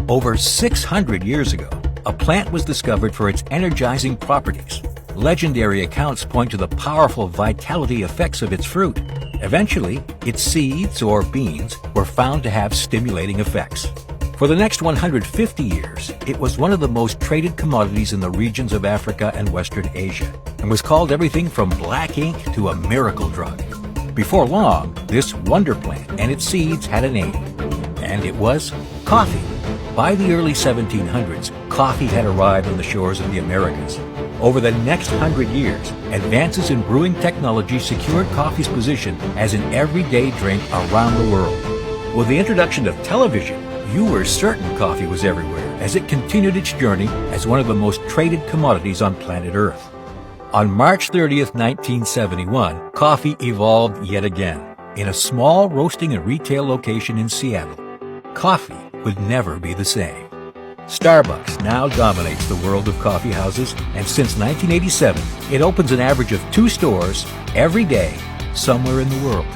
Over 600 years ago, a plant was discovered for its energizing properties. Legendary accounts point to the powerful vitality effects of its fruit. Eventually, its seeds, or beans, were found to have stimulating effects. For the next 150 years, it was one of the most traded commodities in the regions of Africa and Western Asia, and was called everything from black ink to a miracle drug. Before long, this wonder plant and its seeds had a name, and it was coffee. By the early 1700s, coffee had arrived on the shores of the Americas. Over the next 100 years, advances in brewing technology secured coffee's position as an everyday drink around the world. With the introduction of television, you were certain coffee was everywhere as it continued its journey as one of the most traded commodities on planet Earth. On March 30th, 1971, coffee evolved yet again in a small roasting and retail location in Seattle. Coffee would never be the same. Starbucks now dominates the world of coffee houses, and since 1987, it opens an average of 2 stores every day somewhere in the world.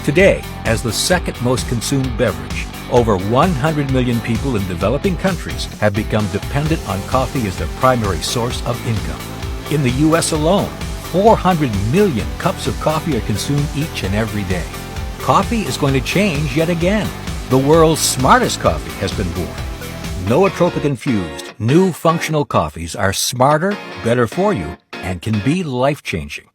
Today, as the second most consumed beverage, over 100 million people in developing countries have become dependent on coffee as their primary source of income. In the U.S. alone, 400 million cups of coffee are consumed each and every day. Coffee is going to change yet again. The world's smartest coffee has been born. Nootropic-infused, new functional coffees are smarter, better for you, and can be life-changing.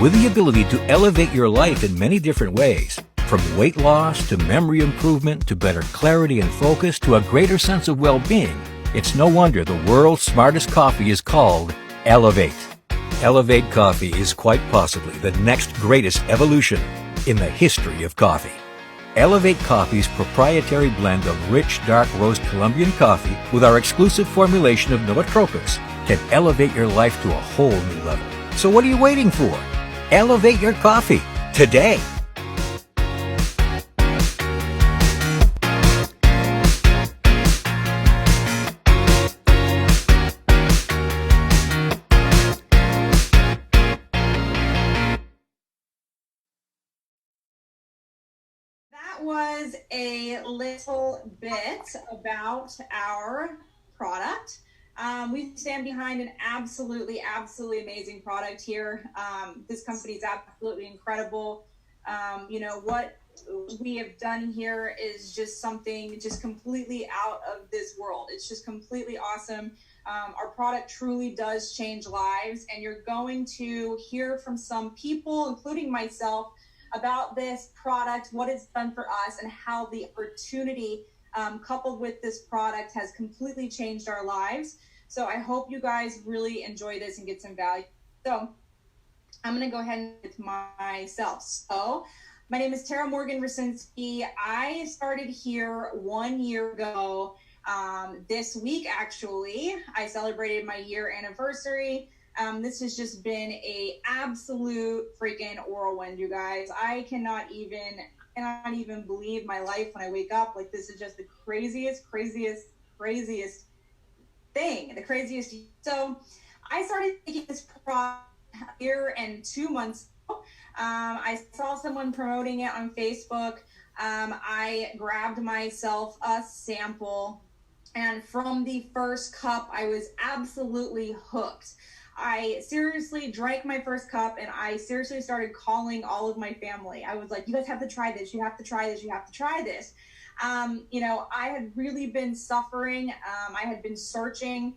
With the ability to elevate your life in many different ways, from weight loss to memory improvement to better clarity and focus to a greater sense of well-being, it's no wonder the world's smartest coffee is called Elevate. Elevate coffee is quite possibly the next greatest evolution in the history of coffee. Elevate Coffee's proprietary blend of rich, dark roast Colombian coffee with our exclusive formulation of nootropics can elevate your life to a whole new level. So what are you waiting for? Elevate your coffee today. That was a little bit about our product. We stand behind an absolutely amazing product here. This company is absolutely incredible. What we have done here is just something just completely out of this world. It's just completely awesome. Our product truly does change lives, and you're going to hear from some people, including myself, about this product, what it's done for us, and how the opportunity coupled with this product has completely changed our lives. So I hope you guys really enjoy this and get some value. So I'm going to go ahead with myself. So my name is Tara Morgan Rasinski. I started here 1 year ago. This week, actually, I celebrated my year anniversary. This has just been a absolute freaking whirlwind, you guys. I cannot even believe my life when I wake up. Like, this is just the craziest thing, the craziest. So I started taking this product a year and 2 months ago. I saw someone promoting it on Facebook. I grabbed myself a sample, and from the first cup, I was absolutely hooked. I seriously drank my first cup, and I seriously started calling all of my family. I was like, you guys have to try this. You have to try this. You have to try this. I had really been suffering. I had been searching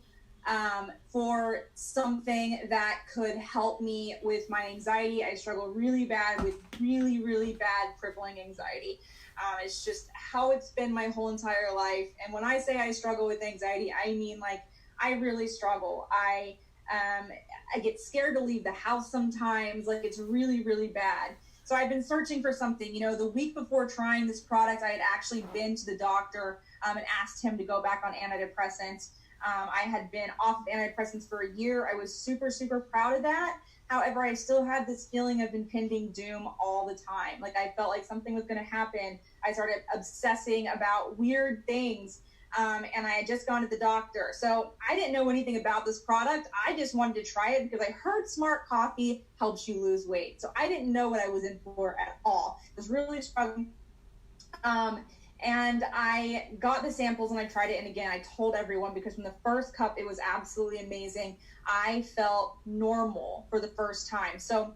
for something that could help me with my anxiety. I struggle really bad with really bad crippling anxiety. It's just how it's been my whole entire life. And when I say I struggle with anxiety, I mean, like, I really struggle. I get scared to leave the house sometimes. Like, it's really bad. So I've been searching for something. The week before trying this product, I had actually been to the doctor and asked him to go back on antidepressants. I had been off of antidepressants for a year. I was super proud of that. However, I still had this feeling of impending doom all the time. Like, I felt like something was going to happen. I started obsessing about weird things. And I had just gone to the doctor. So I didn't know anything about this product. I just wanted to try it because I heard Smart Coffee helps you lose weight. So I didn't know what I was in for at all. I was really struggling. And I got the samples and I tried it. And again, I told everyone, because from the first cup, it was absolutely amazing. I felt normal for the first time. So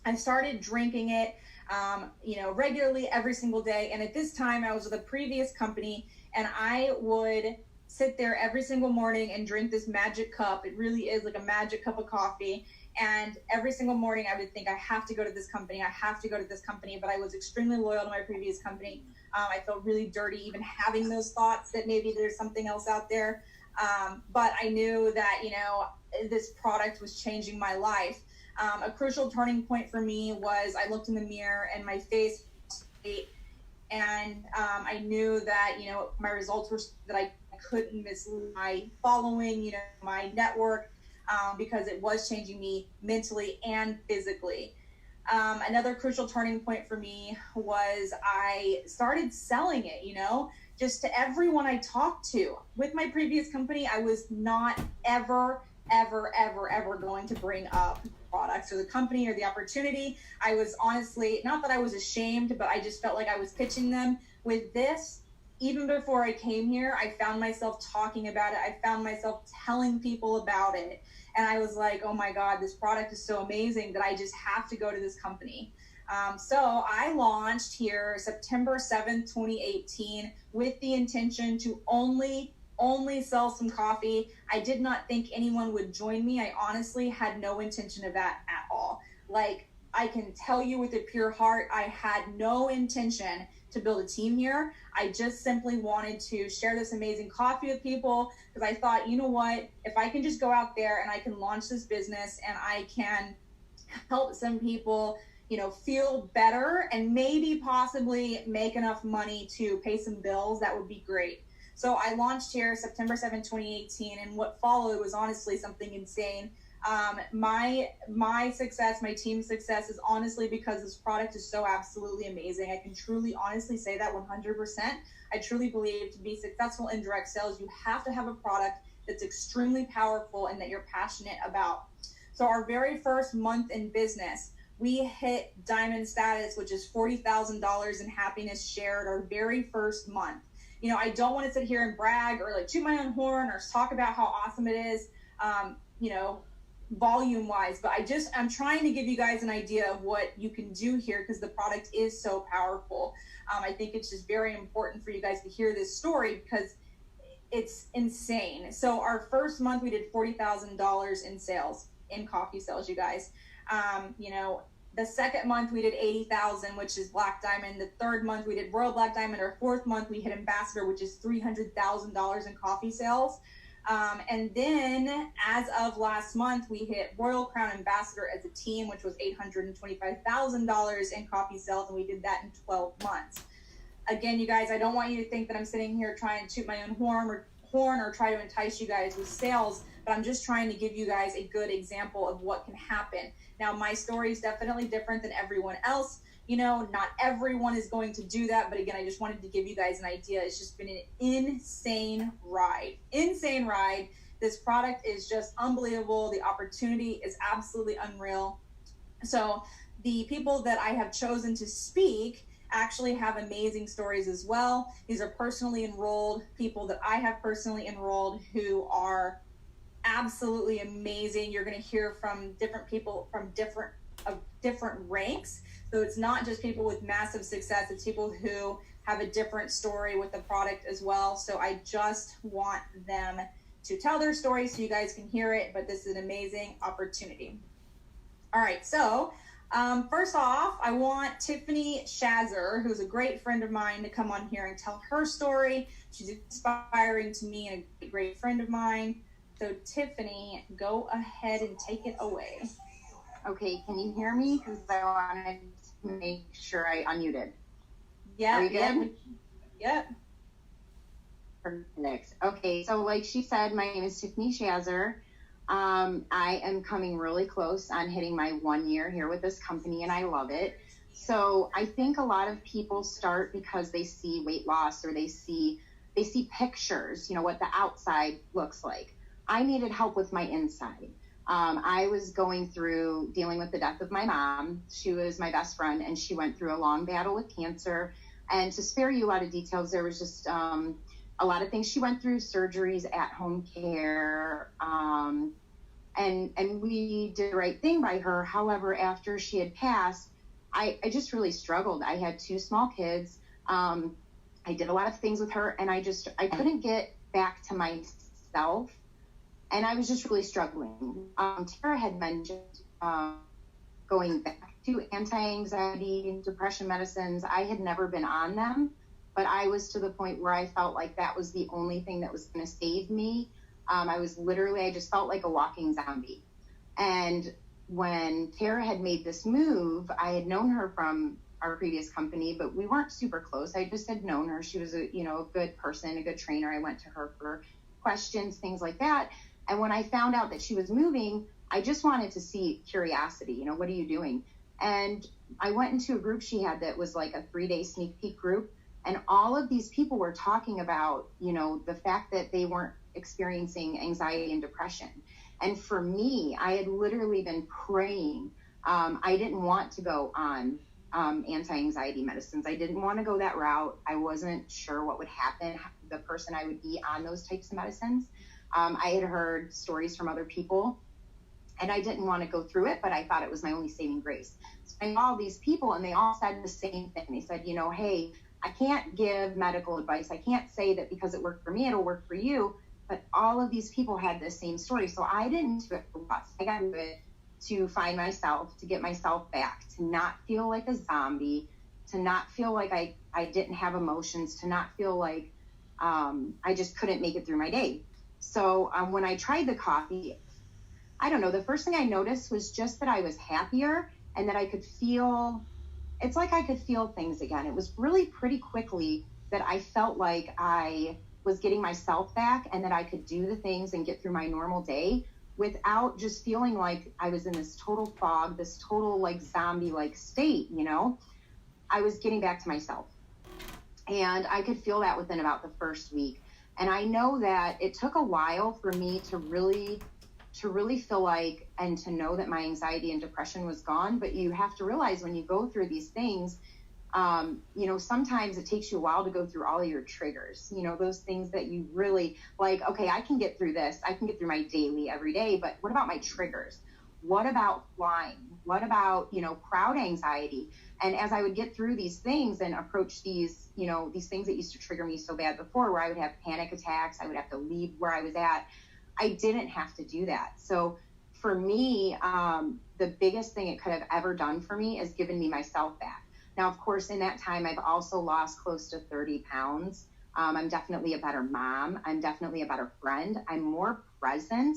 I started drinking it, regularly every single day. And at this time, I was with a previous company, and I would sit there every single morning and drink this magic cup. It really is like a magic cup of coffee. And every single morning I would think, I have to go to this company. I have to go to this company. But I was extremely loyal to my previous company. I felt really dirty even having those thoughts that maybe there's something else out there. But I knew that, this product was changing my life. A crucial turning point for me was I looked in the mirror and my face, and I knew that, my results were that I couldn't miss my following, my network, because it was changing me mentally and physically. Another crucial turning point for me was I started selling it, just to everyone I talked to. With my previous company, I was not ever going to bring up products or the company or the opportunity. I was honestly, not that I was ashamed, but I just felt like I was pitching them. With this, even before I came here, I found myself talking about it. I found myself telling people about it. And I was like, oh my God, this product is so amazing that I just have to go to this company. So I launched here September 7th, 2018, with the intention to only sell some coffee. I did not think anyone would join me. I honestly had no intention of that at all. Like, I can tell you with a pure heart, I had no intention to build a team here. I just simply wanted to share this amazing coffee with people, because I thought, you know what, if I can just go out there and I can launch this business and I can help some people, feel better and maybe possibly make enough money to pay some bills, that would be great. So I launched here September 7th, 2018, and what followed was honestly something insane. My success, my team's success, is honestly because this product is so absolutely amazing. I can truly, honestly say that 100%. I truly believe to be successful in direct sales, you have to have a product that's extremely powerful and that you're passionate about. So our very first month in business, we hit diamond status, which is $40,000 in happiness shared our very first month. I don't want to sit here and brag or like toot my own horn or talk about how awesome it is, volume wise, but I'm trying to give you guys an idea of what you can do here, because the product is so powerful. I think it's just very important for you guys to hear this story because it's insane. So our first month we did $40,000 in sales, in coffee sales, you guys. The second month we did 80,000, which is Black Diamond. The third month we did Royal Black Diamond. Our fourth month we hit Ambassador, which is $300,000 in coffee sales. And then as of last month, we hit Royal Crown Ambassador as a team, which was $825,000 in coffee sales. And we did that in 12 months. Again, you guys, I don't want you to think that I'm sitting here trying to toot my own horn or try to entice you guys with sales, but I'm just trying to give you guys a good example of what can happen. Now, my story is definitely different than everyone else. Not everyone is going to do that. But again, I just wanted to give you guys an idea. It's just been an insane ride. This product is just unbelievable. The opportunity is absolutely unreal. So the people that I have chosen to speak actually have amazing stories as well. These are personally enrolled people that I have personally enrolled who are absolutely amazing. You're going to hear from different people from different ranks. So it's not just people with massive success, it's people who have a different story with the product as well. So I just want them to tell their story so you guys can hear it, but this is an amazing opportunity. All right, so first off, I want Tiffany Shazer, who's a great friend of mine, to come on here and tell her story. She's inspiring to me and a great friend of mine. So Tiffany, go ahead and take it away. Okay, can you hear me? Because I wanted to make sure I unmuted. Yeah. Are you good? Yep. Perfect. Okay, so like she said, my name is Tiffany Shazer. I am coming really close on hitting my 1 year here with this company, and I love it. So I think a lot of people start because they see weight loss or they see pictures, what the outside looks like. I needed help with my inside. I was going through dealing with the death of my mom. She was my best friend, and she went through a long battle with cancer. And to spare you a lot of details, there was just a lot of things she went through, surgeries, at-home care, and we did the right thing by her. However, after she had passed, I just really struggled. I had 2 small kids. I did a lot of things with her, and I couldn't get back to myself, and I was just really struggling. Tara had mentioned going back to anti-anxiety and depression medicines. I had never been on them, but I was to the point where I felt like that was the only thing that was going to save me. I just felt like a walking zombie. And when Tara had made this move, I had known her from our previous company, but we weren't super close. I just had known her. She was a good person, a good trainer. I went to her for questions, things like that. And when I found out that she was moving, I just wanted to see curiosity, what are you doing? And I went into a group she had that was like a 3-day sneak peek group. And all of these people were talking about, the fact that they weren't experiencing anxiety and depression. And for me, I had literally been praying. I didn't want to go on anti-anxiety medicines. I didn't want to go that route. I wasn't sure what would happen, the person I would be on those types of medicines. I had heard stories from other people, and I didn't want to go through it, but I thought it was my only saving grace. So I saw all these people, and they all said the same thing. They said, hey, I can't give medical advice. I can't say that because it worked for me, it'll work for you. But all of these people had the same story. So I didn't do it for us. I got into it to find myself, to get myself back, to not feel like a zombie, to not feel like I didn't have emotions, to not feel like I just couldn't make it through my day. So when I tried the coffee, I don't know, the first thing I noticed was just that I was happier and that I could feel, it's like I could feel things again. It was really pretty quickly that I felt like I was getting myself back and that I could do the things and get through my normal day without just feeling like I was in this total fog, this total like zombie-like state, I was getting back to myself. And I could feel that within about the first week. And I know that it took a while for me to really feel like, and to know that my anxiety and depression was gone. But you have to realize when you go through these things, sometimes it takes you a while to go through all of your triggers, those things that you really like, okay, I can get through this. I can get through my daily every day, but what about my triggers? What about flying? What about, crowd anxiety? And as I would get through these things and approach these, these things that used to trigger me so bad before, where I would have panic attacks, I would have to leave where I was at. I didn't have to do that. So for me, the biggest thing it could have ever done for me is given me myself back. Now, of course, in that time, I've also lost close to 30 pounds. I'm definitely a better mom. I'm definitely a better friend. I'm more present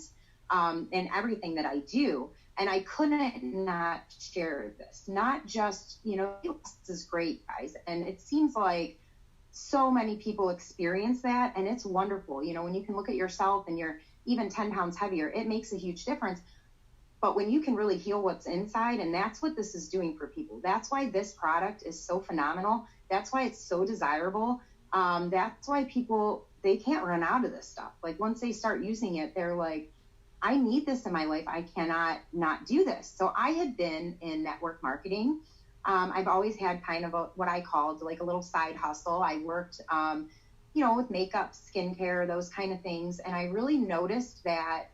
in everything that I do. And I couldn't not share this. Not just, this is great, guys. And it seems like so many people experience that. And it's wonderful. When you can look at yourself and you're even 10 pounds heavier, it makes a huge difference. But when you can really heal what's inside, and that's what this is doing for people. That's why this product is so phenomenal. That's why it's so desirable. That's why people, they can't run out of this stuff. Like once they start using it, they're like, I need this in my life. I cannot not do this. So I had been in network marketing. I've always had kind of what I called like a little side hustle. I worked, with makeup, skincare, those kind of things. And I really noticed that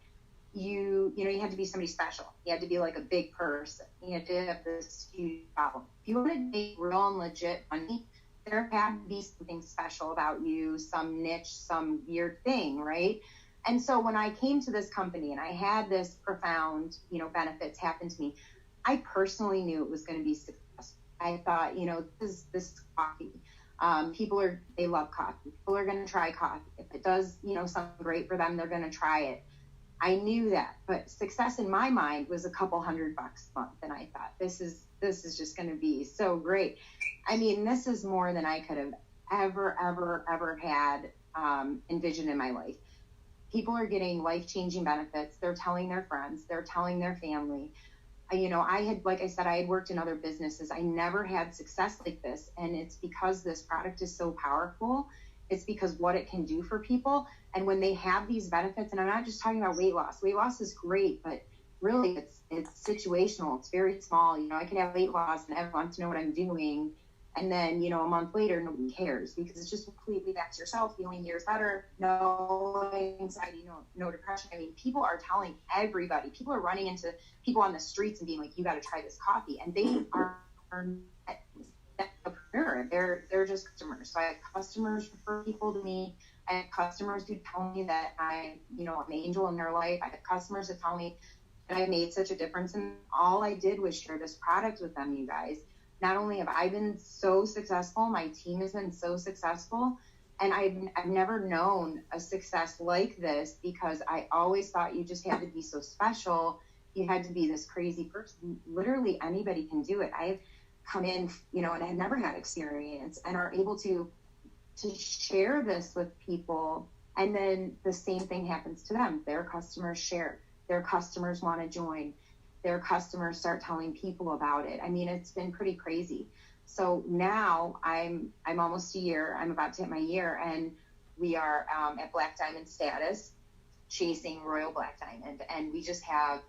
you had to be somebody special. You had to be like a big person. You had to have this huge problem. If you want to make real and legit money, there had to be something special about you, some niche, some weird thing, right? And so when I came to this company and I had this profound, benefits happen to me, I personally knew it was going to be successful. I thought, this is coffee. They love coffee. People are going to try coffee. If it does, something great for them, they're going to try it. I knew that, but success in my mind was a couple $100 a month. And I thought, this is just going to be so great. I mean, this is more than I could have ever had envisioned in my life. People are getting life-changing benefits. They're telling their friends, they're telling their family. Like I said, I had worked in other businesses. I never had success like this. And it's because this product is so powerful. It's because what it can do for people. And when they have these benefits, and I'm not just talking about weight loss. Weight loss is great, but really it's situational. It's very small. I can have weight loss and everyone wants to know what I'm doing. And then, a month later, nobody cares because it's just completely back to yourself, feeling years better, no anxiety, no depression. I mean, people are telling everybody, people are running into people on the streets and being like, you got to try this coffee. And they are they're just customers. So I have customers refer people to me. I have customers who tell me that I'm an angel in their life. I have customers that tell me that I made such a difference. And all I did was share this product with them, you guys. Not only have I been so successful, my team has been so successful, and I've never known a success like this because I always thought you just had to be so special. You had to be this crazy person. Literally anybody can do it. I've come in, and I've never had experience and are able to share this with people. And then the same thing happens to them. Their customers share. Their customers want to join. Their customers start telling people about it. I mean, it's been pretty crazy. So now I'm almost a year. I'm about to hit my year, and we are at Black Diamond status, chasing Royal Black Diamond. And we just have,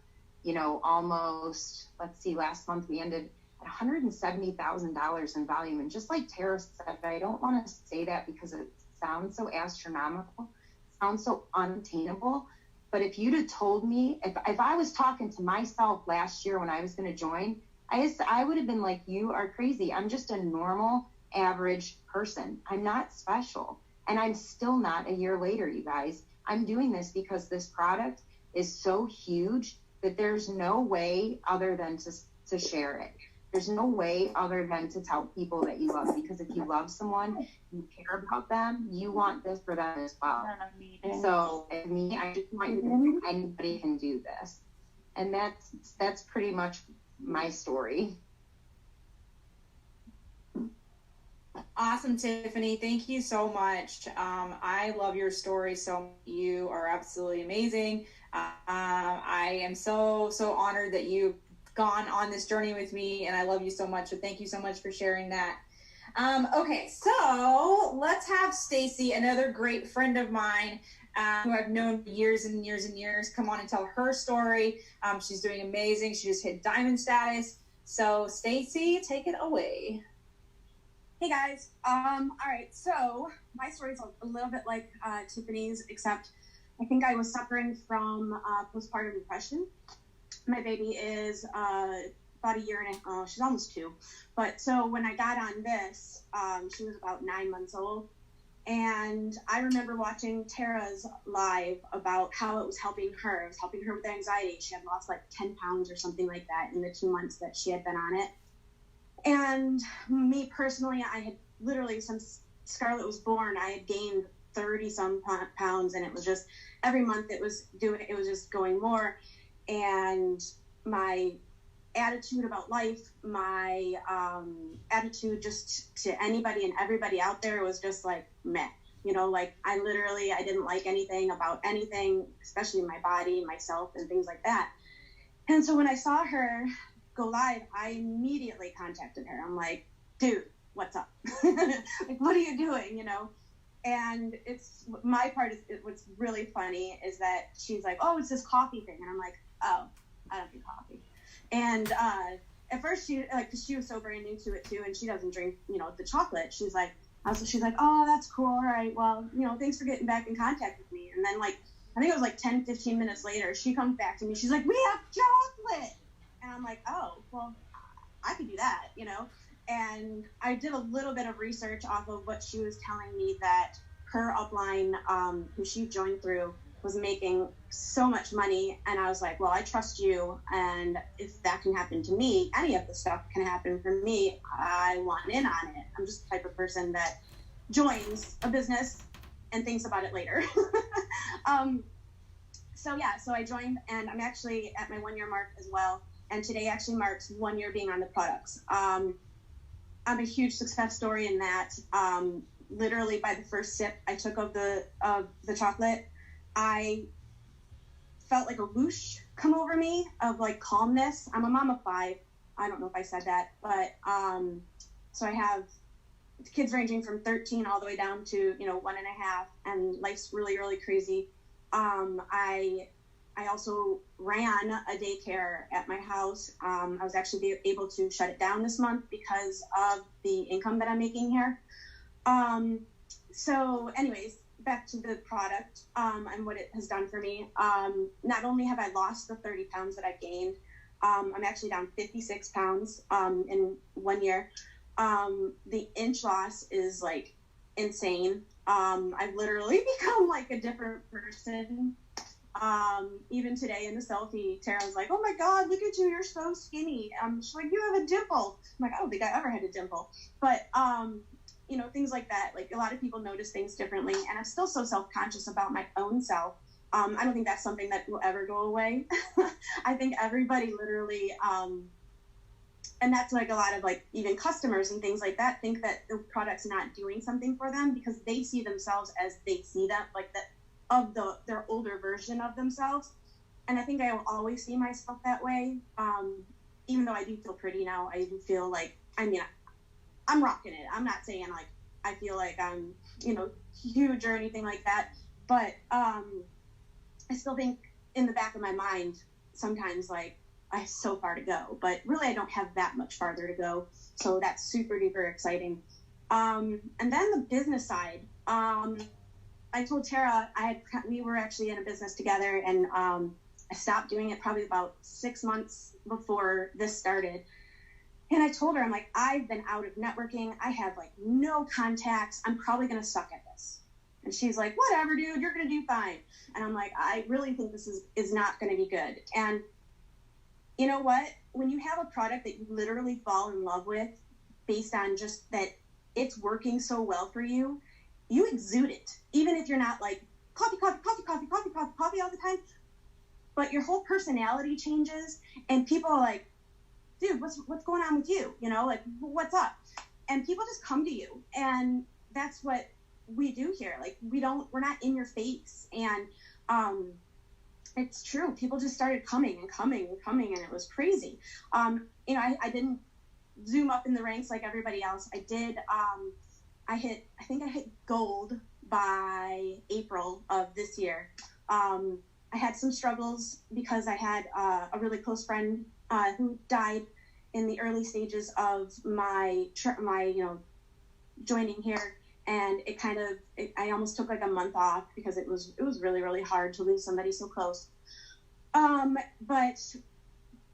almost, last month we ended at $170,000 in volume. And just like Tara said, I don't want to say that because it sounds so astronomical, sounds so unattainable. But if you'd have told me, if I was talking to myself last year when I was going to join, I would have been like, you are crazy. I'm just a normal, average person. I'm not special. And I'm still not a year later, you guys. I'm doing this because this product is so huge that there's no way other than to share it. There's no way other than to tell people that you love, because if you love someone, you care about them, you want this for them as well. So I just want you to know anybody can do this. And that's pretty much my story. Awesome, Tiffany. Thank you so much. I love your story so much. You are absolutely amazing. I am so honored that you've gone on this journey with me, and I love you so much. So thank you so much for sharing that. Okay, so let's have Stacy, another great friend of mine who I've known for years and years and years, come on and tell her story. She's doing amazing. She just hit diamond status. So Stacy, take it away. Hey guys. All right. So my story is a little bit like Tiffany's, except I think I was suffering from postpartum depression. My baby is about a year and she's almost 2. But so when I got on this, she was about 9 months old. And I remember watching Tara's live about how it was helping her. It was helping her with anxiety. She had lost like 10 pounds or something like that in the 2 months that she had been on it. And me personally, I had literally, since Scarlett was born, I had gained 30 some pounds, and it was just every month it was just going more. And my attitude about life, my attitude just to anybody and everybody out there was just like meh. Like I didn't like anything about anything, especially my body, myself, and things like that. And so when I saw her go live, I immediately contacted her. I'm like, dude, what's up? Like, what are you doing? And it's my part is what's really funny is that she's like, oh, it's this coffee thing. And I'm like, oh, I don't do coffee. And at first cause she was so brand new to it too, and she doesn't drink, the chocolate. She's like, oh, that's cool. All right. Well, thanks for getting back in contact with me. And then I think it was 10, 15 minutes later, she comes back to me. She's like, we have chocolate. And I'm like, oh, well, I could do that, And I did a little bit of research off of what she was telling me, that her upline, who she joined through, was making so much money. And I was like, well, I trust you. And if that can happen to me, any of the stuff can happen for me. I want in on it. I'm just the type of person that joins a business and thinks about it later. So I joined, and I'm actually at my 1 year mark as well. And today actually marks 1 year being on the products. I'm a huge success story in that. Literally by the first sip I took of the chocolate, I felt like a whoosh come over me of calmness. I'm a mom of 5. I don't know if I said that, but so I have kids ranging from 13 all the way down to 1.5, and life's really, really crazy. I I also ran a daycare at my house. I was actually able to shut it down this month because of the income that I'm making here. So anyways, back to the product and what it has done for me. Not only have I lost the 30 pounds that I gained, I'm actually down 56 pounds in 1 year. The inch loss is like insane. I've literally become like a different person. Even today in the selfie, Tara was like, "Oh my God, look at you, you're so skinny." She's like, "You have a dimple." I'm like, "I don't think I ever had a dimple." But, you know, things like that, like a lot of people notice things differently, and I'm still so self-conscious about my own self. I don't think that's something that will ever go away. I think everybody literally, and that's like a lot of like even customers and things like that think that the product's not doing something for them because they see themselves as they see them, like that of their older version of themselves. And I think I will always see myself that way. Even though I do feel pretty now, I do feel like, I mean, I'm rocking it. I'm not saying like I feel like I'm, you know, huge or anything like that, but I still think in the back of my mind sometimes like I have so far to go, but really I don't have that much farther to go. So that's super duper exciting. And then the business side, I told Tara we were actually in a business together, and I stopped doing it probably about 6 months before this started. And I told her, I'm like, I've been out of networking. I have like no contacts. I'm probably going to suck at this. And she's like, whatever, dude, you're going to do fine. And I'm like, I really think this is not going to be good. And you know what? When you have a product that you literally fall in love with based on just that it's working so well for you, you exude it. Even if you're not like coffee all the time, but your whole personality changes and people are like, dude, what's going on with you? You know, like, what's up? And people just come to you. And that's what we do here. Like, we're not in your face. And it's true. People just started coming, and it was crazy. You know, I didn't zoom up in the ranks like everybody else. I did, I think I hit gold by April of this year. I had some struggles because I had a really close friend who died in the early stages of my you know, joining here, and I almost took like a month off because it was really, really hard to lose somebody so close. But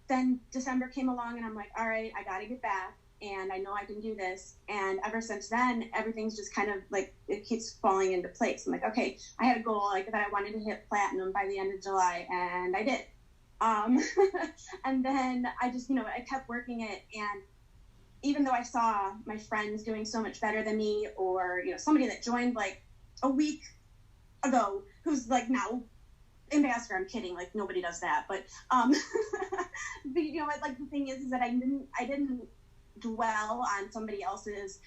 then December came along, and I'm like, all right, I got to get back, and I know I can do this. And ever since then, everything's just kind of like, it keeps falling into place. I'm like, okay, I had a goal like that I wanted to hit platinum by the end of July, and I did. And then I just, you know, I kept working it. And even though I saw my friends doing so much better than me, or, you know, somebody that joined like a week ago who's like now ambassador, I'm kidding, like nobody does that, but but you know what, like the thing is that I didn't dwell on somebody else's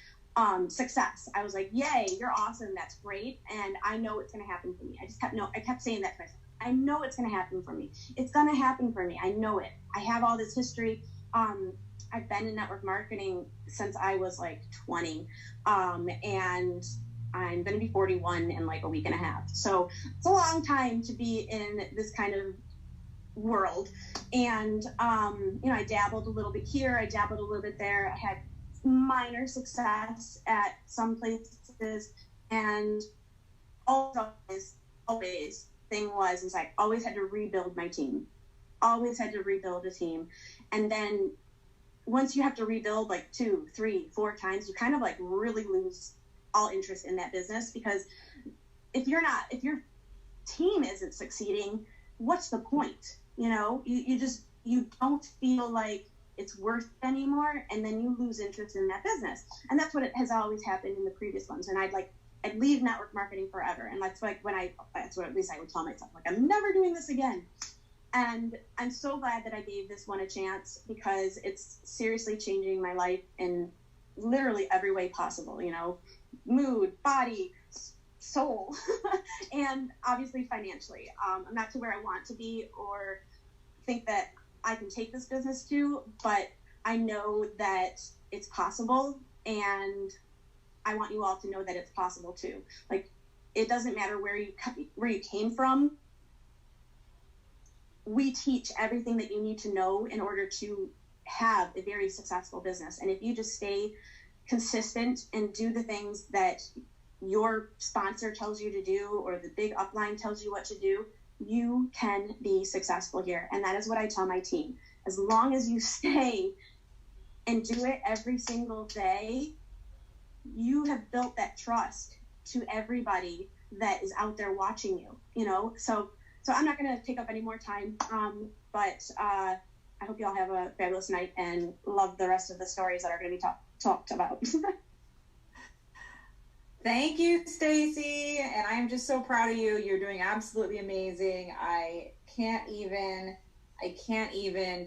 success. I was like, yay, you're awesome, that's great, and I know it's going to happen for me. I kept saying that to myself. I know it's going to happen for me. It's going to happen for me. I know it. I have all this history. I've been in network marketing since I was like 20, and I'm going to be 41 in like a week and a half. So it's a long time to be in this kind of world. And, you know, I dabbled a little bit here. I dabbled a little bit there. I had minor success at some places. And always thing was I always had to rebuild my team. Always had to rebuild a team. And then once you have to rebuild like 2, 3, 4 times, you kind of like really lose all interest in that business, because if your team isn't succeeding, what's the point? You know, you don't feel like it's worth it anymore, and then you lose interest in that business. And that's what it has always happened in the previous ones. And I'd leave network marketing forever. And that's like that's what at least I would tell myself, like, I'm never doing this again. And I'm so glad that I gave this one a chance, because it's seriously changing my life in literally every way possible, you know, mood, body, soul, and obviously financially. I'm not to where I want to be or think that I can take this business to, but I know that it's possible, and I want you all to know that it's possible too. Like, it doesn't matter where you came from. we teach everything that you need to know in order to have a very successful business. And if you just stay consistent and do the things that your sponsor tells you to do, or the big upline tells you what to do, you can be successful here. And that is what I tell my team. As long as you stay and do it every single day, you have built that trust to everybody that is out there watching you, you know? So I'm not going to take up any more time, but I hope you all have a fabulous night and love the rest of the stories that are going to be talked about. Thank you, Stacy, and I'm just so proud of you. You're doing absolutely amazing. I can't even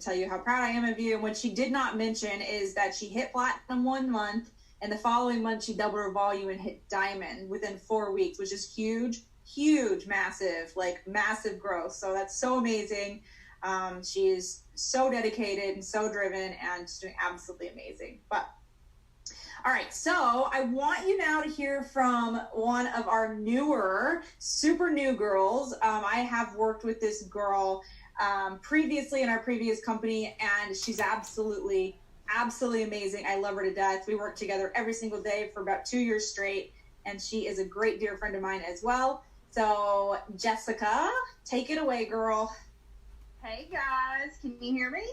tell you how proud I am of you. And what she did not mention is that she hit platinum 1 month, and the following month she doubled her volume and hit diamond within 4 weeks, which is huge, massive growth. So that's so amazing. She is so dedicated and so driven, and she's doing absolutely amazing. But all right, so I want you now to hear from one of our newer, super new girls. I have worked with this girl previously in our previous company, and she's absolutely amazing. I love her to death. We work together every single day for about 2 years straight, and she is a great dear friend of mine as well. So Jessica, take it away, girl. Hey guys, can you hear me?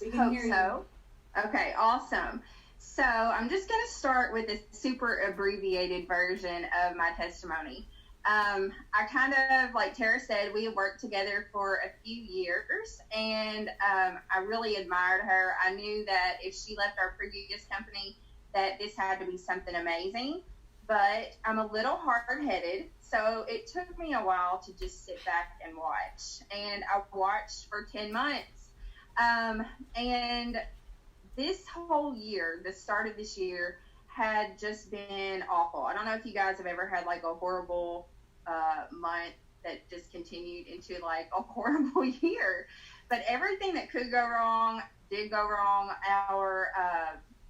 We can hear you. Okay, awesome. So I'm just going to start with a super abbreviated version of my testimony. I kind of, like Tara said, we had worked together for a few years, and I really admired her. I knew that if she left our previous company, that this had to be something amazing, but I'm a little hard-headed, so it took me a while to just sit back and watch, and I watched for 10 months, and this whole year, the start of this year, had just been awful. I don't know if you guys have ever had like a horrible month that just continued into like a horrible year, but everything that could go wrong did go wrong.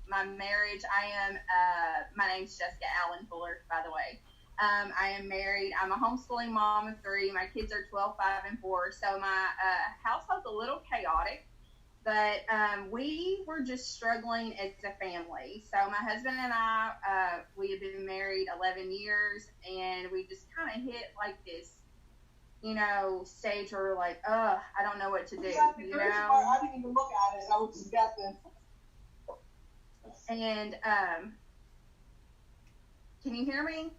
My marriage, my name's Jessica Allen Fuller, by the way. I am married. I'm a homeschooling mom of 3. My kids are 12, 5, and 4. So my household's a little chaotic, but we were just struggling as a family. So my husband and I, we had been married 11 years, and we just kind of hit like this, stage where we're like, I don't know what to do. I didn't even look at it. I was just guessing. And can you hear me?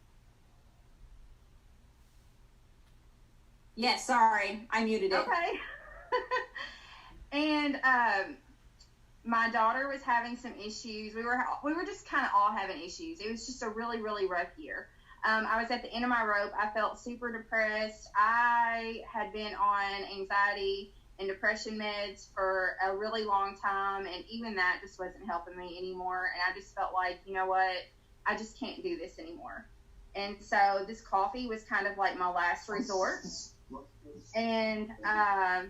Yes, sorry, I muted it. Okay. And my daughter was having some issues. We were just kind of all having issues. It was just a really, really rough year. I was at the end of my rope. I felt super depressed. I had been on anxiety and depression meds for a really long time, and even that just wasn't helping me anymore. And I just felt like, you know what, I just can't do this anymore. And so this coffee was kind of like my last resort. And I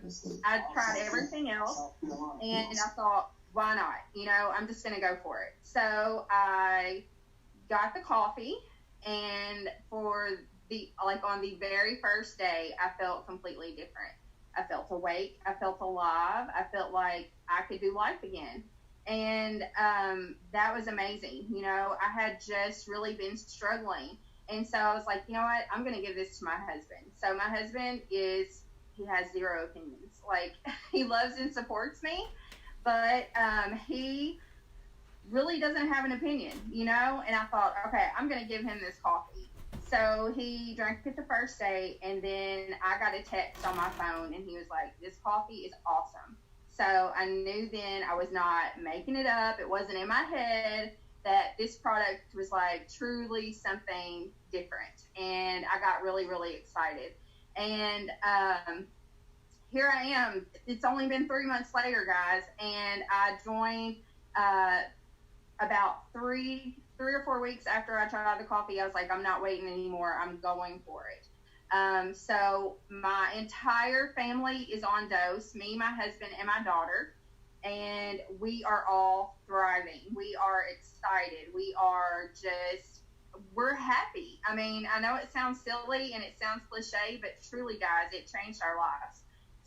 tried everything else, and I thought, why not? I'm just going to go for it. So I got the coffee, and on the very first day, I felt completely different. I felt awake. I felt alive. I felt like I could do life again. And that was amazing. I had just really been struggling. And so I was like, you know what? I'm going to give this to my husband. So my husband he has 0 opinions. Like, he loves and supports me, but he really doesn't have an opinion, And I thought, okay, I'm going to give him this coffee. So he drank it the first day, and then I got a text on my phone, and he was like, this coffee is awesome. So I knew then I was not making it up. It wasn't in my head, that this product was like truly something different. And I got really, really excited. And here I am. It's only been 3 months later, guys, and I joined about 3 or 4 weeks after I tried the coffee. I was like, I'm not waiting anymore. I'm going for it. So my entire family is on dose, me, my husband, and my daughter, and we are all thriving. We are excited. We're happy. I mean, I know it sounds silly and it sounds cliche, but truly, guys, it changed our lives.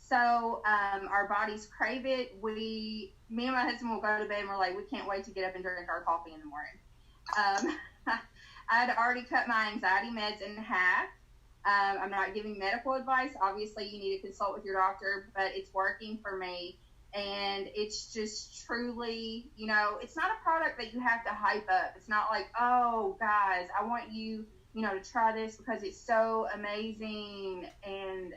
So our bodies crave it. Me and my husband will go to bed and we're like, we can't wait to get up and drink our coffee in the morning. I had already cut my anxiety meds in half. I'm not giving medical advice. Obviously, you need to consult with your doctor, but it's working for me. And it's just truly, it's not a product that you have to hype up. It's not like, oh, guys, I want you, to try this because it's so amazing. And,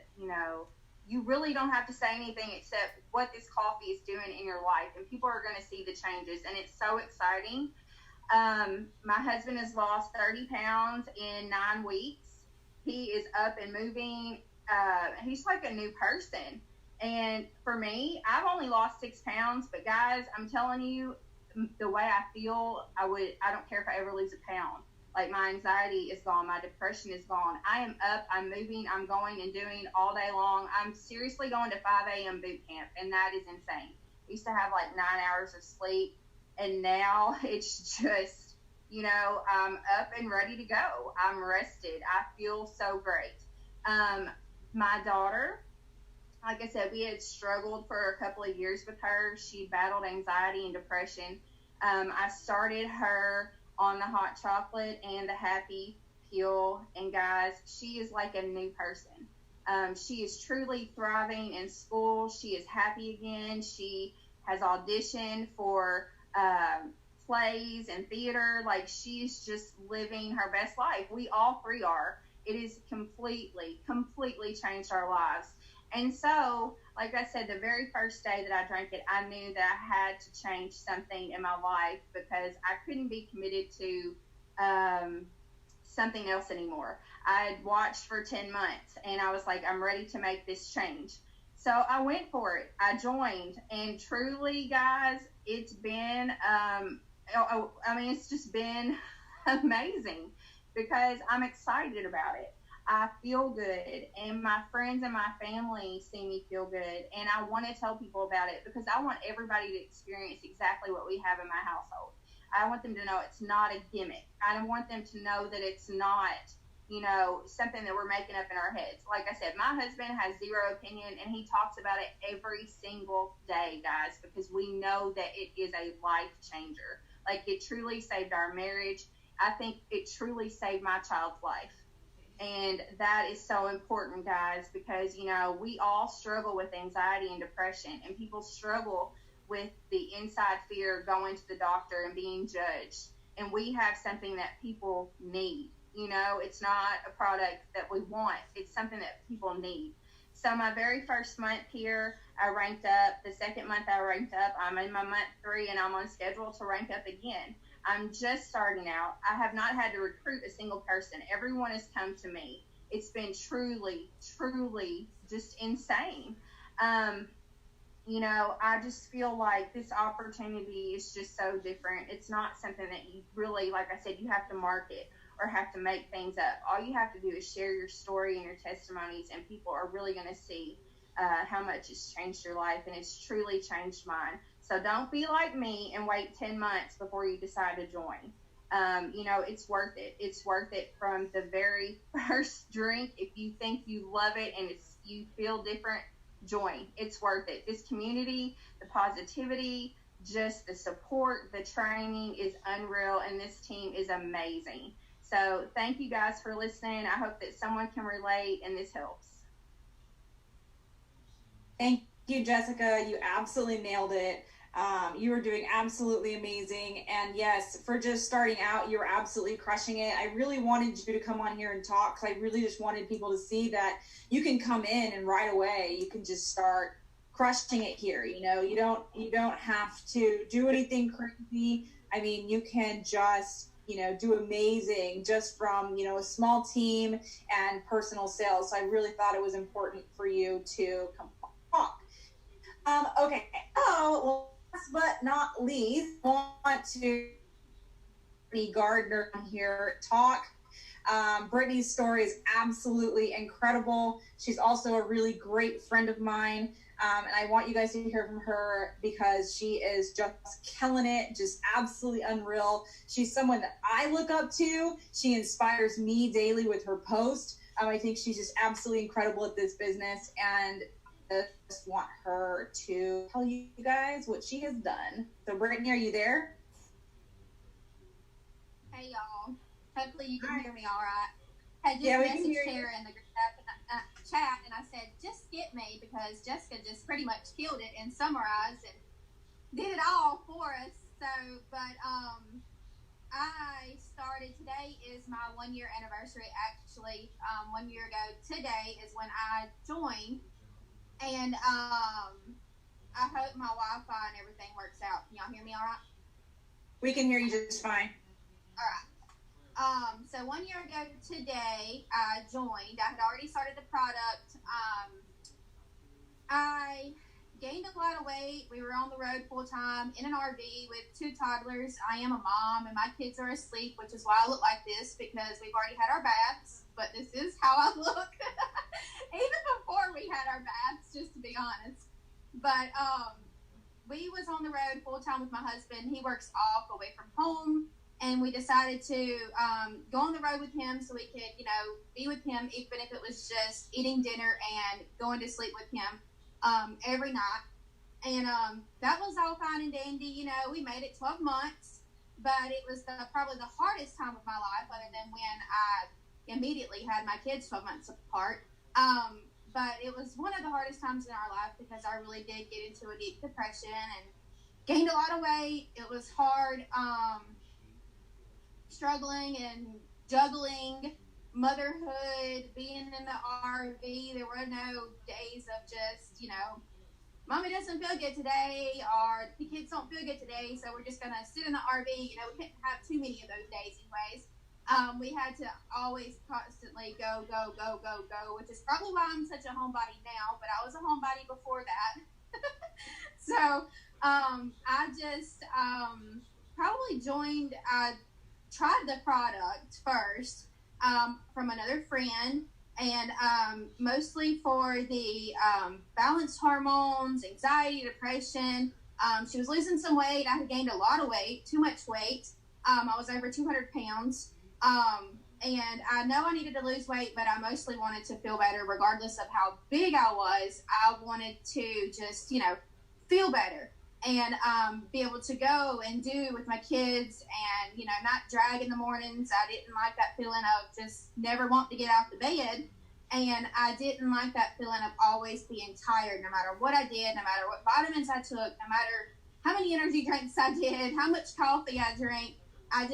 you really don't have to say anything except what this coffee is doing in your life. And people are going to see the changes. And it's so exciting. My husband has lost 30 pounds in 9 weeks. He is up and moving. He's like a new person. And for me, I've only lost 6 pounds, but guys, I'm telling you, the way I feel, I don't care if I ever lose a pound. Like, my anxiety is gone. My depression is gone. I am up. I'm moving. I'm going and doing all day long. I'm seriously going to 5 a.m. boot camp, and that is insane. I used to have like 9 hours of sleep, and now it's just, I'm up and ready to go. I'm rested. I feel so great. My daughter, like I said, we had struggled for a couple of years with her. She battled anxiety and depression. I started her on the hot chocolate and the happy pill, and guys, she is like a new person. She is truly thriving in school. She is happy again. She has auditioned for plays and theater. Like, she's just living her best life. We all three are. It has completely changed our lives. And so, like I said, the very first day that I drank it, I knew that I had to change something in my life because I couldn't be committed to something else anymore. I had watched for 10 months, and I was like, I'm ready to make this change. So I went for it. I joined, and truly, guys, it's been, it's just been amazing because I'm excited about it. I feel good, and my friends and my family see me feel good, and I want to tell people about it because I want everybody to experience exactly what we have in my household. I want them to know it's not a gimmick. I don't want them to know that it's not, something that we're making up in our heads. Like I said, my husband has zero opinion, and he talks about it every single day, guys, because we know that it is a life changer. Like, it truly saved our marriage. I think it truly saved my child's life. And that is so important, guys, because, we all struggle with anxiety and depression, and people struggle with the inside fear of going to the doctor and being judged. And we have something that people need. It's not a product that we want. It's something that people need. So my very first month here, I ranked up. The second month I ranked up. I'm in my month 3, and I'm on schedule to rank up again. I'm just starting out. I have not had to recruit a single person. Everyone has come to me. It's been truly just insane. I just feel like this opportunity is just so different. It's not something that you really, like I said, you have to market or have to make things up. All you have to do is share your story and your testimonies, and people are really going to see how much it's changed your life, and it's truly changed mine. So don't be like me and wait 10 months before you decide to join. It's worth it. It's worth it from the very first drink. If you think you love it and you feel different, join. It's worth it. This community, the positivity, just the support, the training is unreal, and this team is amazing. So thank you guys for listening. I hope that someone can relate and this helps. Thank you, Jessica. You absolutely nailed it. You were doing absolutely amazing. And yes, for just starting out, you were absolutely crushing it. I really wanted you to come on here and talk because I really just wanted people to see that you can come in and right away you can just start crushing it here. You don't have to do anything crazy. I mean, you can just do amazing just from, a small team and personal sales. So I really thought it was important for you to come talk. Okay. Oh, well, last but not least, I want to Brittany Gardner here talk. Brittany's story is absolutely incredible. She's also a really great friend of mine. And I want you guys to hear from her because she is just killing it, just absolutely unreal. She's someone that I look up to. She inspires me daily with her posts. I think she's just absolutely incredible at this business. And just want her to tell you guys what she has done. So, Brittany, are you there? Hey, y'all. Hopefully you can hear me all right. I just Yeah, we can messaged hear you. Sarah in the chat, and I said, just skip me, because Jessica just pretty much killed it and summarized and did it all for us. So, but I started, today is my 1 year anniversary. Actually, 1 year ago today is when I joined, and I hope my Wi-Fi and everything works out. Can y'all hear me all right? We can hear you just fine. All right. So 1 year ago today, I joined. I had already started the product. I gained a lot of weight. We were on the road full time in an RV with 2 toddlers. I am a mom, and my kids are asleep, which is why I look like this, because we've already had our baths. But this is how I look, even before we had our baths, just to be honest. But we was on the road full time with my husband. He works off away from home. And we decided to go on the road with him so we could, be with him, even if it was just eating dinner and going to sleep with him every night. And that was all fine and dandy. We made it 12 months, but it was probably the hardest time of my life, other than when I immediately had my kids 12 months apart. But it was one of the hardest times in our life, because I really did get into a deep depression and gained a lot of weight. It was hard. Struggling and juggling motherhood, being in the RV. There were no days of just, Mommy doesn't feel good today, or the kids don't feel good today, so we're just going to sit in the RV. We couldn't have too many of those days anyways. We had to always constantly go, which is probably why I'm such a homebody now, but I was a homebody before that. So I just probably joined, tried the product first from another friend, and mostly for the balanced hormones, anxiety, depression. She was losing some weight. I had gained a lot of weight, too much weight. I was over 200 pounds. And I know I needed to lose weight, but I mostly wanted to feel better regardless of how big I was. I wanted to just, feel better. And be able to go and do with my kids, and not drag in the mornings. I didn't like that feeling of just never wanting to get out of bed, and I didn't like that feeling of always being tired, no matter what I did, no matter what vitamins I took, no matter how many energy drinks I did, how much coffee I drank. I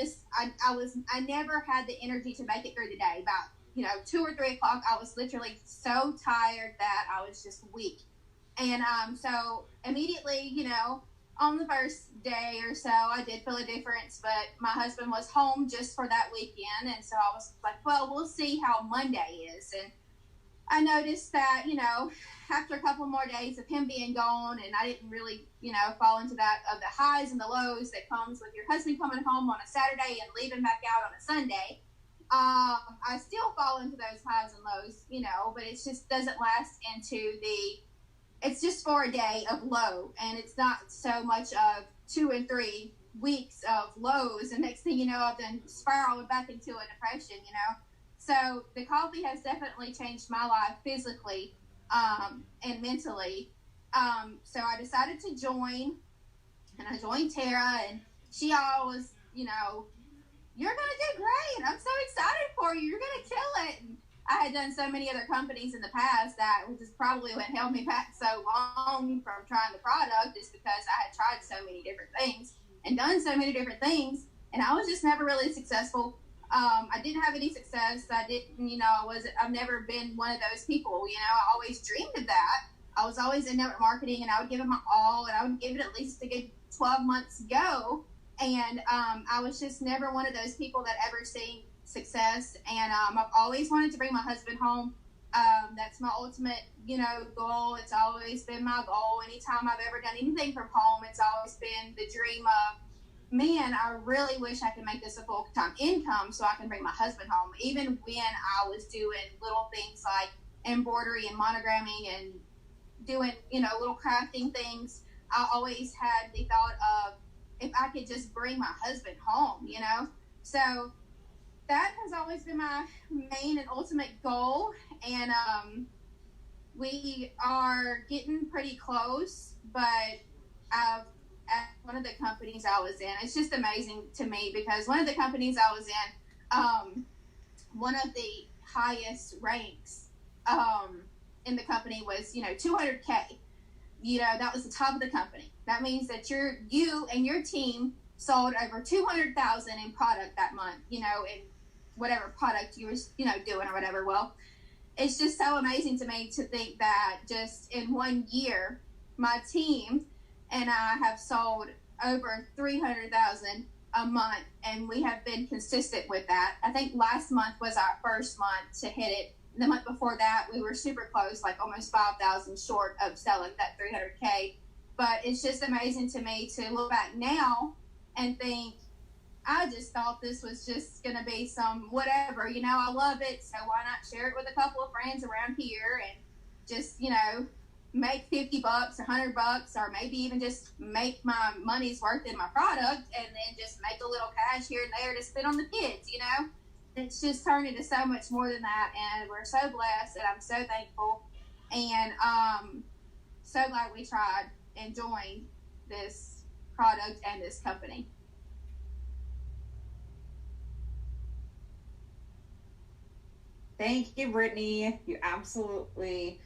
never had the energy to make it through the day. About 2 or 3 o'clock, I was literally so tired that I was just weak. And so immediately, on the first day or so, I did feel a difference, but my husband was home just for that weekend. And so I was like, well, we'll see how Monday is. And I noticed that, after a couple more days of him being gone, and I didn't really, fall into that of the highs and the lows that comes with your husband coming home on a Saturday and leaving back out on a Sunday. I still fall into those highs and lows, but it just doesn't last into it's just for a day of low, and it's not so much of 2 and 3 weeks of lows, and next thing you know, I've then spiraled back into a depression, So the coffee has definitely changed my life physically and mentally. So I decided to join, and I joined Tara, and she always, you're going to do great. I'm so excited for you. You're going to kill it. And I had done so many other companies in the past, that which is probably what held me back so long from trying the product, is because I had tried so many different things and done so many different things, and I was just never really successful. I didn't have any success. I didn't, I've never been one of those people, I always dreamed of that. I was always in network marketing, and I would give it my all, and I would give it at least a good 12 months go. And I was just never one of those people that ever seen success. And I've always wanted to bring my husband home. That's my ultimate, goal. It's always been my goal. Anytime I've ever done anything from home, it's always been the dream of, man, I really wish I could make this a full-time income so I can bring my husband home. Even when I was doing little things like embroidery and monogramming and doing, little crafting things, I always had the thought of, if I could just bring my husband home, So that has always been my main and ultimate goal. And we are getting pretty close, but at one of the companies I was in, it's just amazing to me because one of the companies I was in, one of the highest ranks in the company was, 200K. That was the top of the company. That means that you and your team sold over 200,000 in product that month, in whatever product you were, doing or whatever. Well, it's just so amazing to me to think that just in 1 year, my team and I have sold over 300,000 a month, and we have been consistent with that. I think last month was our first month to hit it. The month before that, we were super close, like almost 5,000 short of selling that 300K. But it's just amazing to me to look back now and think, I just thought this was just going to be some whatever, I love it. So why not share it with a couple of friends around here and just, make $50, $100, or maybe even just make my money's worth in my product and then just make a little cash here and there to spend on the kids, It's just turned into so much more than that, and we're so blessed, and I'm so thankful, and so glad we tried and joined this product and this company. Thank you, Brittany. You absolutely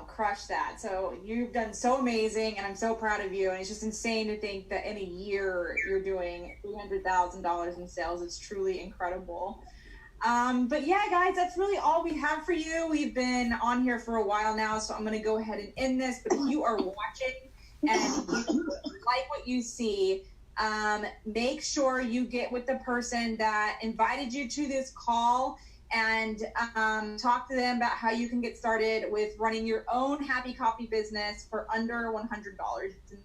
crushed that. So you've done so amazing, and I'm so proud of you. And it's just insane to think that in a year you're doing $300,000 in sales. It's truly incredible. But yeah, guys, that's really all we have for you. We've been on here for a while now, so I'm going to go ahead and end this. But if you are watching and you like what you see, make sure you get with the person that invited you to this call and talk to them about how you can get started with running your own Happy Coffee business for under $100. It's an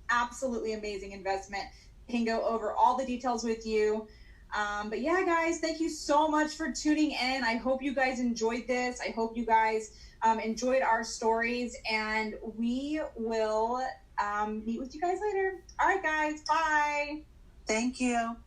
absolutely amazing investment. I can go over all the details with you. But yeah, guys, thank you so much for tuning in. I hope you guys enjoyed this. I hope you guys enjoyed our stories, and we will meet with you guys later. All right, guys, bye. Thank you.